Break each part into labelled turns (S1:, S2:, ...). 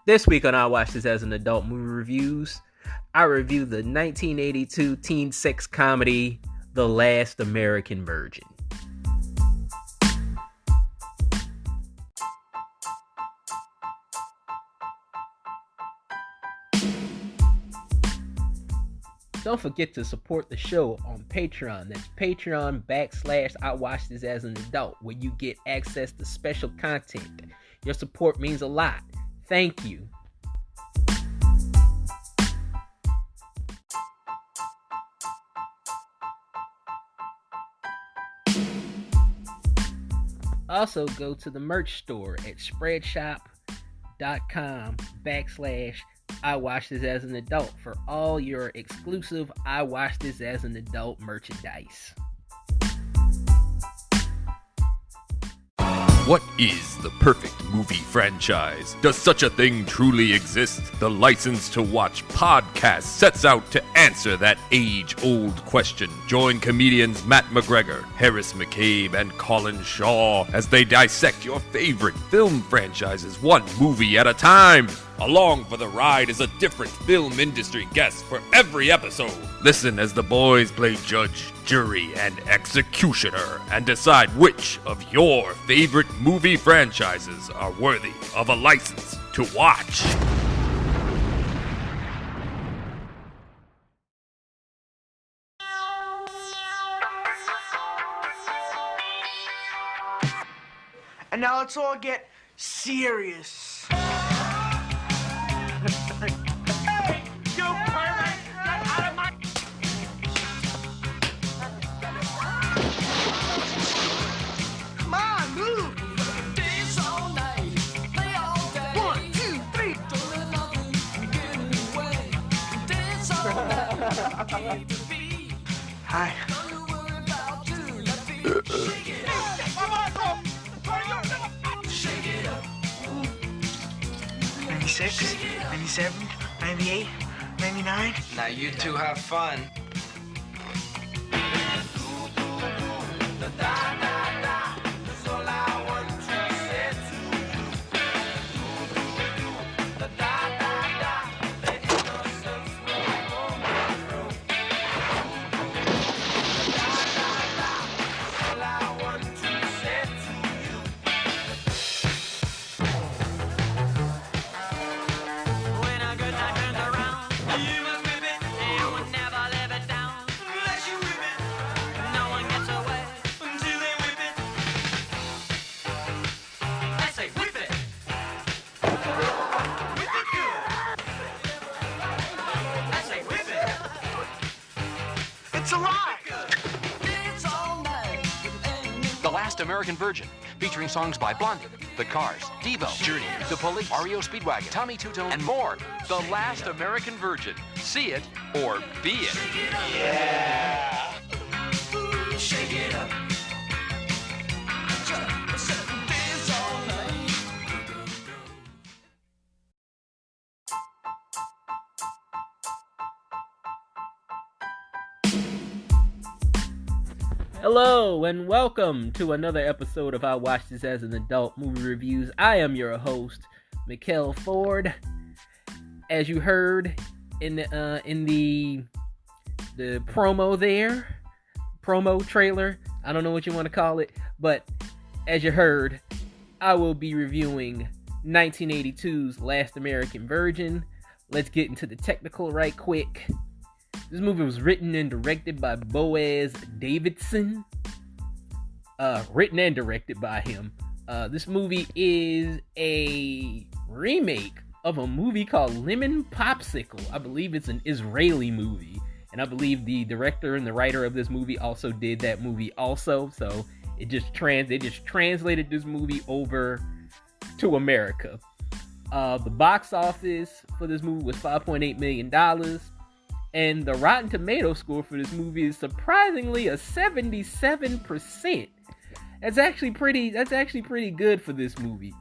S1: This week on I Watched This as an Adult Movie Reviews, I review the 1982 teen sex comedy, The Last American Virgin. Don't forget to support the show on Patreon. That's Patreon / I Watched This as an Adult, where you get access to special content. Your support means a lot. Thank you. Also, go to the merch store at spreadshop.com / I Watched This as an Adult for all your exclusive I Watched This as an Adult merchandise.
S2: What is the perfect movie franchise? Does such a thing truly exist? The License to Watch podcast sets out to answer that age-old question. Join comedians Matt McGregor, Harris McCabe, and Colin Shaw as they dissect your favorite film franchises one movie at a time. Along for the ride is a different film industry guest for every episode. Listen as the boys play judge, jury, and executioner and decide which of your favorite movie franchises are worthy of a license to watch.
S3: And now let's all get serious. Hey, you pervert! Get out of my... Come on, move! Dance all night, play all day. 1, 2, 3. Don't let nothing get in the way. Dance all night, keep the beat. Hi. Don't you worry about doing nothing. Shake it up. Shake it up. 96, 97, 98, 99.
S4: Now you two have fun.
S3: It's alive!
S5: The Last American Virgin, featuring songs by Blondie, The Cars, Devo, Journey, The Police, REO Speedwagon, Tommy Tutone, and more. The Last American Virgin. See it or be it.
S3: Yeah!
S4: Shake it up.
S3: Dance all night.
S1: Hello and welcome to another episode of I Watched This as an Adult Movie Reviews. I am your host, Mikkel Ford. As you heard in the promo there, promo trailer, I don't know what you want to call it, but as you heard, I will be reviewing 1982's Last American Virgin. Let's get into the technical right quick. This movie was written and directed by Boaz Davidson. Written and directed by him. This movie is a remake of a movie called Lemon Popsicle. I believe it's an Israeli movie. And I believe the director and the writer of this movie also did that movie also. So they just translated this movie over to America. The box office for this movie was $5.8 million. And the Rotten Tomato score for this movie is surprisingly a 77%. That's actually pretty good for this movie.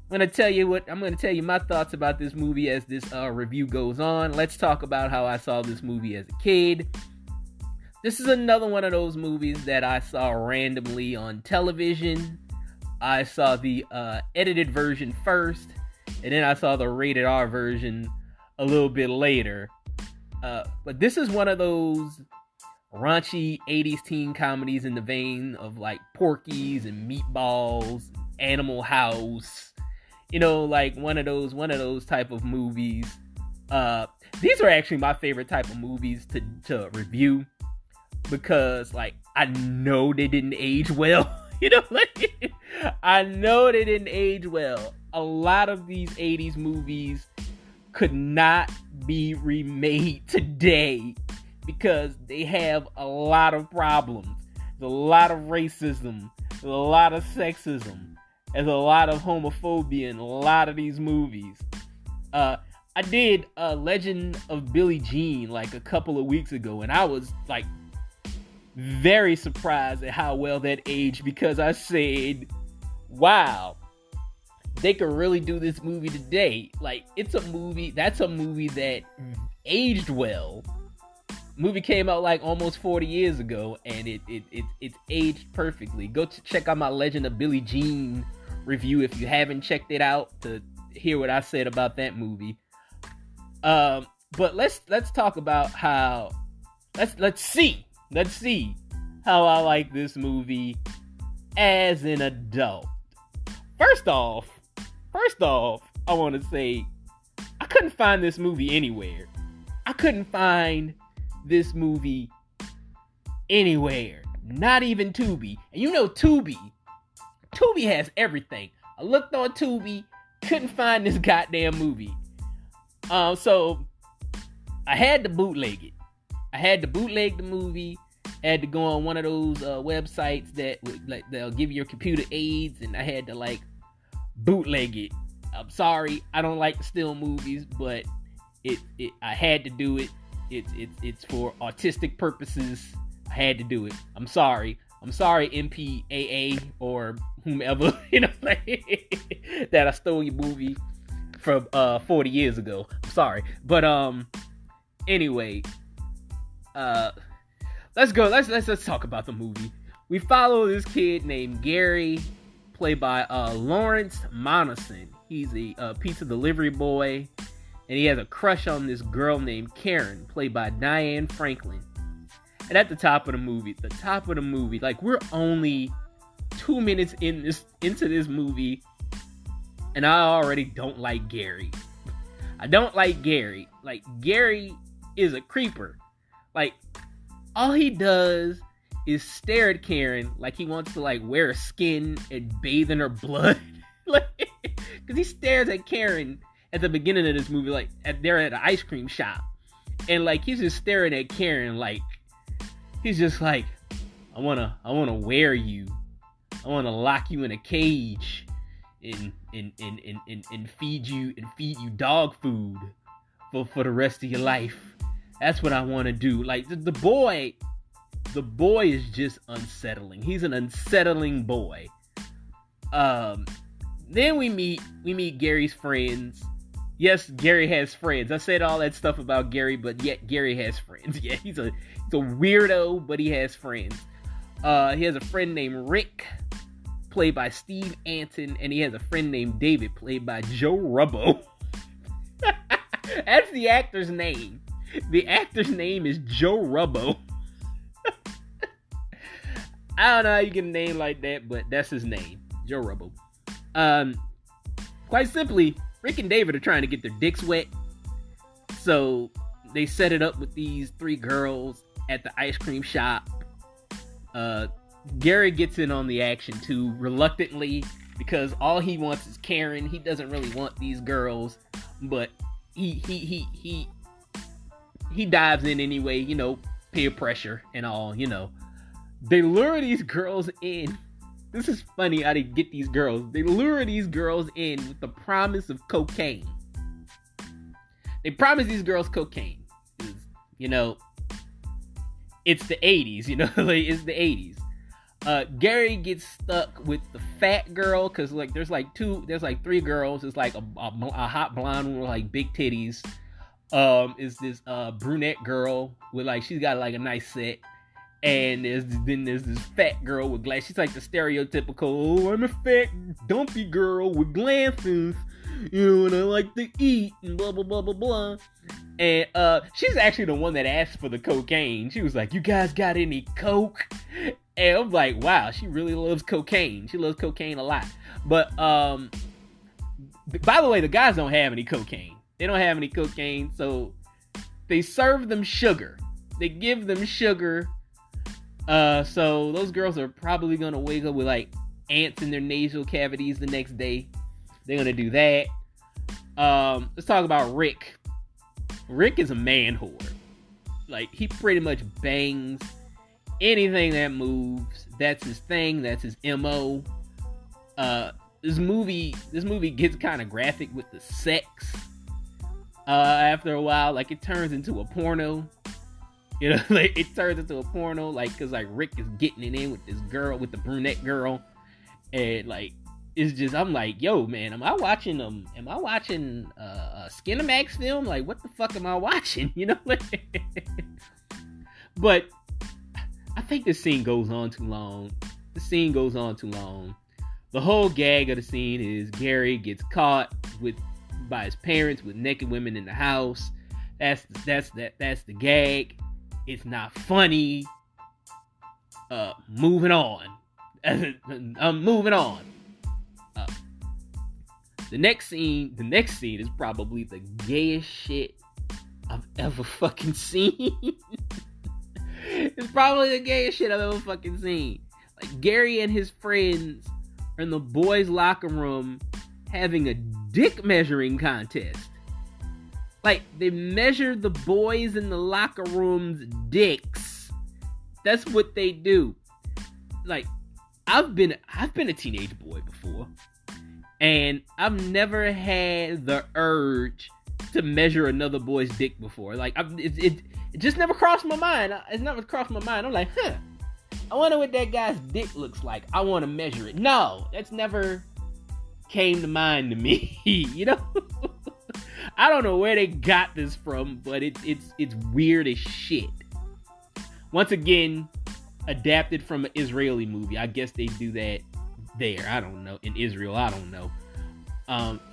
S1: I'm going to tell you my thoughts about this movie as this review goes on. Let's talk about how I saw this movie as a kid. This is another one of those movies that I saw randomly on television. I saw the edited version first, and then I saw the rated R version a little bit later. But this is one of those raunchy 80s teen comedies in the vein of like Porky's and Meatballs, Animal House, like one of those type of movies. These are actually my favorite type of movies to review, because like I know they didn't age well. I know they didn't age well. A lot of these 80s movies could not be remade today because they have a lot of problems. There's a lot of racism. There's a lot of sexism. There's a lot of homophobia in a lot of these movies. I did a Legend of Billie Jean like a couple of weeks ago, and I was like very surprised at how well that aged, because I said, wow, they could really do this movie today. Like, that's a movie that aged well. Movie came out like almost 40 years ago, and it's aged perfectly. Go check out my Legend of Billie Jean review if you haven't checked it out, to hear what I said about that movie. But let's talk about how let's see how I like this movie as an adult. First off, I want to say I couldn't find this movie anywhere. I couldn't find this movie anywhere. Not even Tubi. And Tubi has everything. I looked on Tubi, couldn't find this goddamn movie. So I had to bootleg it. I had to bootleg the movie. I had to go on one of those websites that they'll give your computer aids, and I had to bootleg it. I'm sorry, I don't like to steal movies, but I had to do it. It's for artistic purposes. I had to do it. I'm sorry, MPAA or whomever, that I stole your movie from 40 years ago. I'm sorry, but anyway, let's go. Let's talk about the movie. We follow this kid named Gary, played by Lawrence Monason. He's a pizza delivery boy, and he has a crush on this girl named Karen, played by Diane Franklin. And at the top of the movie, like, we're only 2 minutes into this movie, and I already don't like Gary. I don't like Gary. Like, Gary is a creeper. Like, all he does is stare at Karen like he wants to wear her skin and bathe in her blood. Because he stares at Karen at the beginning of this movie, they're at an ice cream shop, and he's just staring at Karen he's just I wanna wear you. I wanna lock you in a cage and feed you dog food for the rest of your life. That's what I want to do. The boy is just unsettling. He's an unsettling boy. Then we meet Gary's friends. Yes, Gary has friends. I said all that stuff about Gary, but yet Gary has friends. Yeah, he's a weirdo, but he has friends. He has a friend named Rick, played by Steve Anton, and he has a friend named David, played by Joe Rubbo. That's the actor's name. The actor's name is Joe Rubbo. I don't know how you get a name like that, but that's his name, Joe Rubbo. Quite simply, Rick and David are trying to get their dicks wet, so they set it up with these 3 girls at the ice cream shop. Gary gets in on the action too, reluctantly, because all he wants is Karen. He doesn't really want these girls, but he dives in anyway, peer pressure and all, They lure these girls in. This is funny how they get these girls. They lure these girls in with the promise of cocaine. They promise these girls cocaine. It's the 80s, it's the 80s. Gary gets stuck with the fat girl, because there's 3 girls. It's a hot blonde one with big titties. Is this brunette girl with she's got a nice set, and there's this fat girl with glasses. She's the stereotypical, oh, I'm a fat dumpy girl with glasses and I like to eat, and blah, blah, blah, blah, blah. And she's actually the one that asked for the cocaine. She was like, you guys got any coke? And I'm like, wow, she really loves cocaine. She loves cocaine a lot. But, by the way, the guys don't have any cocaine. They don't have any cocaine, so they serve them sugar. They give them sugar. So those girls are probably going to wake up with, like, ants in their nasal cavities the next day. They're going to do that. Let's talk about Rick. Rick is a man whore. Like, he pretty much bangs anything that moves. That's his thing. That's his MO. This movie gets kind of graphic with the sex. After a while, like, it turns into a porno. You know, like, it turns into a porno, like, cause like Rick is getting it in with this girl, with the brunette girl, and like, it's just, I'm like, yo, man, am I watching a Skinamax film? Like, what the fuck am I watching? You know, but I think this scene goes on too long. The whole gag of the scene is Gary gets caught by his parents with naked women in the house. That's the gag. It's not funny. Moving on. I'm moving on. The next scene is probably the gayest shit I've ever fucking seen. It's probably the gayest shit I've ever fucking seen. Like, Gary and his friends are in the boys' locker room having a dick measuring contest. Like, they measure the boys in the locker room's dicks. That's what they do. Like, I've been a teenage boy before, and I've never had the urge to measure another boy's dick before. Like, it just never crossed my mind. It's never crossed my mind. I'm like, I wonder what that guy's dick looks like. I want to measure it. No, that's never came to mind to me. You know? I don't know where they got this from, but it's weird as shit. Once again, adapted from an Israeli movie. I guess they do that there. I don't know. In Israel, I don't know.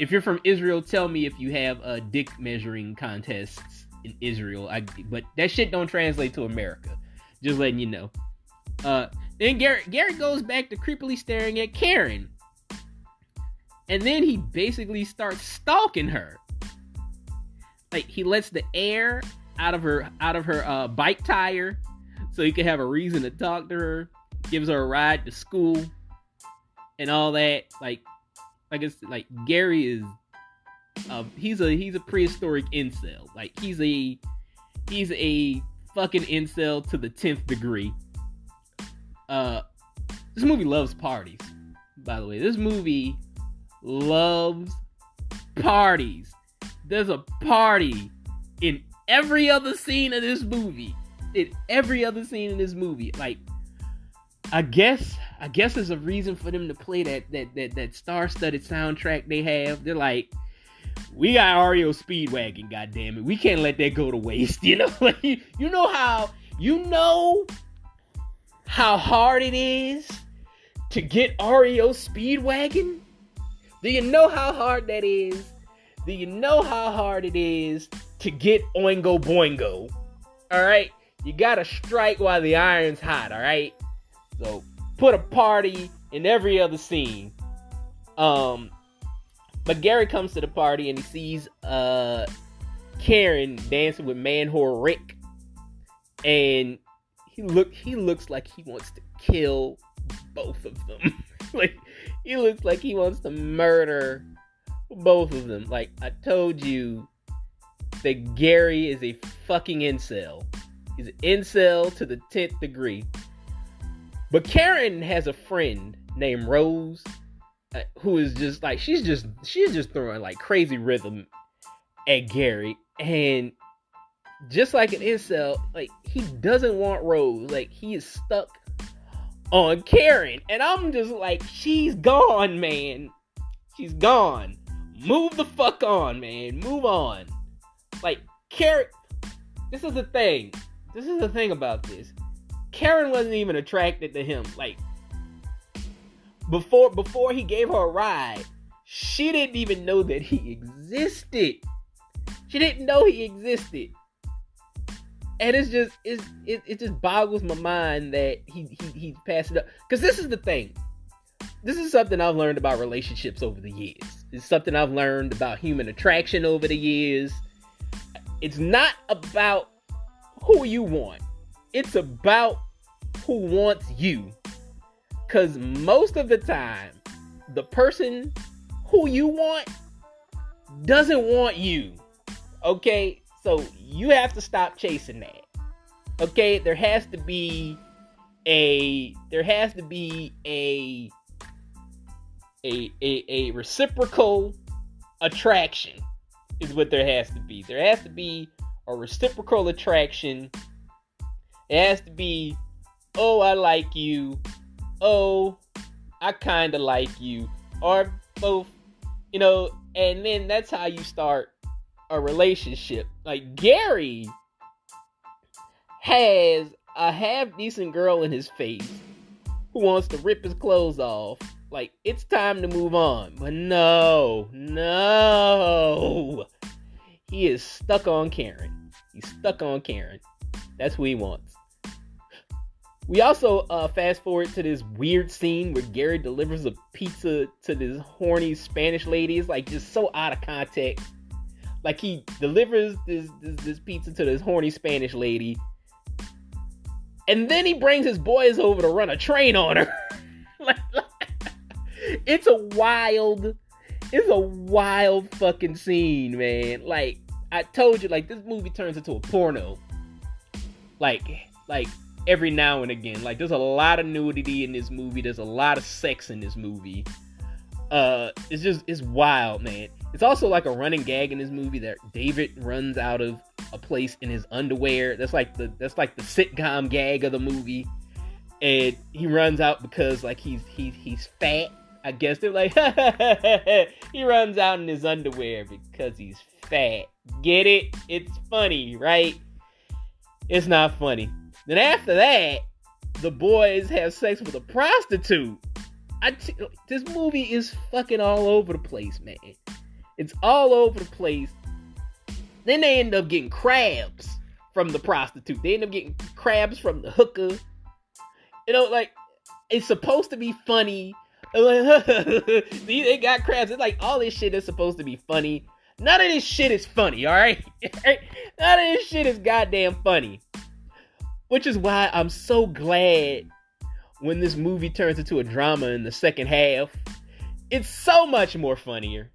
S1: If you're from Israel, tell me if you have dick measuring contests in Israel. But that shit don't translate to America. Just letting you know. Then Gary goes back to creepily staring at Karen. And then he basically starts stalking her. Like, he lets the air out of her bike tire so he can have a reason to talk to her. Gives her a ride to school and all that. Like it's like Gary is he's a prehistoric incel. Like, he's a fucking incel to the 10th degree. This movie loves parties, by the way. This movie loves parties. There's a party in every other scene of this movie. Like, I guess there's a reason for them to play that star-studded soundtrack they have. They're like, we got REO Speedwagon, goddammit. We can't let that go to waste, you know? Like, you know how hard it is to get REO Speedwagon? Do you know how hard that is? Do you know how hard it is to get Oingo Boingo? Alright? You gotta strike while the iron's hot, alright? So, put a party in every other scene. But Gary comes to the party and he sees Karen dancing with man whore Rick. And he looks like he wants to kill both of them. Like, he looks like he wants to murder both of them. Like, I told you that Gary is a fucking incel. He's an incel to the 10th degree. But Karen has a friend named Rose, who is just like, she's just throwing like crazy rhythm at Gary. And just like an incel, like, he doesn't want Rose. Like, he is stuck on Karen. And I'm just like, she's gone, man. She's gone. Move the fuck on, man. Move on. Like, Karen, this is the thing. This is the thing about this. Karen wasn't even attracted to him. Like, before he gave her a ride, She didn't even know that he existed. She didn't know he existed. And it just boggles my mind that he passed it up. Because this is the thing. This is something I've learned about relationships over the years. It's something I've learned about human attraction over the years. It's not about who you want. It's about who wants you. Because most of the time, the person who you want doesn't want you. Okay? So you have to stop chasing that. Okay? There has to be a reciprocal attraction is what there has to be. There has to be a reciprocal attraction. It has to be, oh, I like you. Oh, I kind of like you. Or both, and then that's how you start a relationship. Like, Gary has a half-decent girl in his face who wants to rip his clothes off. Like, it's time to move on. But no. He is stuck on Karen. He's stuck on Karen. That's who he wants. We also fast forward to this weird scene where Gary delivers a pizza to this horny Spanish lady. It's like just so out of context. Like, he delivers this pizza to this horny Spanish lady. And then he brings his boys over to run a train on her. It's a wild fucking scene, man. Like, I told you, like, this movie turns into a porno. Like every now and again. Like, there's a lot of nudity in this movie. There's a lot of sex in this movie. It's wild, man. It's also like a running gag in this movie that David runs out of a place in his underwear. That's like the sitcom gag of the movie. And he runs out because, like, he's fat. I guess they're like, he runs out in his underwear because he's fat. Get it? It's funny, right? It's not funny. Then after that, the boys have sex with a prostitute. This movie is fucking all over the place, man. It's all over the place. Then they end up getting crabs from the prostitute. They end up getting crabs from the hooker. Like, it's supposed to be funny. See, they got crabs. It's like all this shit is supposed to be funny. None of this shit is funny, alright? None of this shit is goddamn funny. Which is why I'm so glad when this movie turns into a drama in the second half. It's so much more funnier.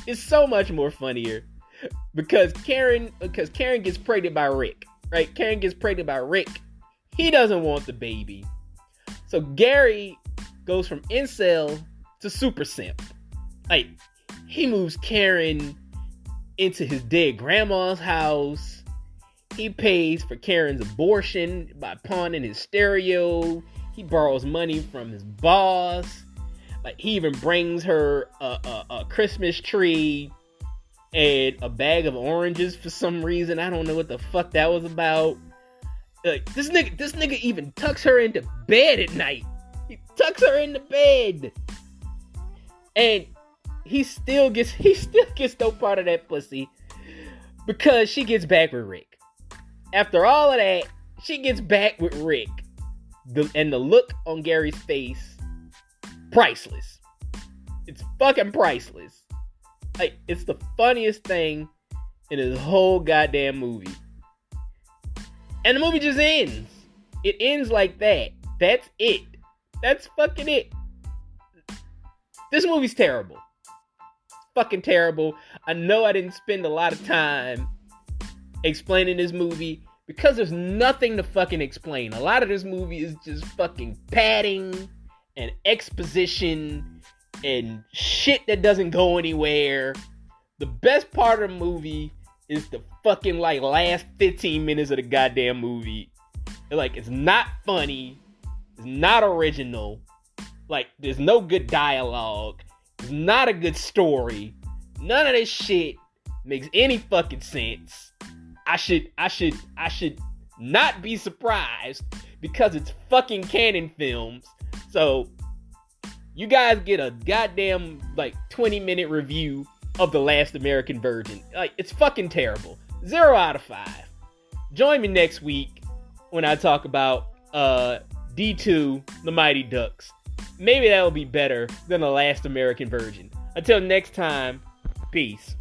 S1: It's so much more funnier. Because Karen gets pregnant by Rick. Right? Karen gets pregnant by Rick. He doesn't want the baby. So Gary goes from incel to super simp. Like, he moves Karen into his dead grandma's house. He pays for Karen's abortion by pawning his stereo. He borrows money from his boss. Like, he even brings her a Christmas tree and a bag of oranges for some reason. I don't know what the fuck that was about. This nigga even tucks her into bed at night. He tucks her into bed. And he still gets no part of that pussy because she gets back with Rick. After all of that, she gets back with Rick. And the look on Gary's face, priceless. It's fucking priceless. Like, it's the funniest thing in this whole goddamn movie. And the movie just ends. It ends like that. That's it. That's fucking it. This movie's terrible. Fucking terrible. I know I didn't spend a lot of time explaining this movie because there's nothing to fucking explain. A lot of this movie is just fucking padding and exposition and shit that doesn't go anywhere. The best part of the movie is the fucking, like, last 15 minutes of the goddamn movie. Like, it's not funny. It's not original. Like, there's no good dialogue. It's not a good story. None of this shit makes any fucking sense. I should not be surprised because it's fucking Canon Films. So, You guys get a goddamn, 20-minute review of The Last American Virgin. It's fucking terrible. 0 out of 5. Join me next week when I talk about D2, The Mighty Ducks. Maybe that'll be better than The Last American Virgin. Until next time, peace.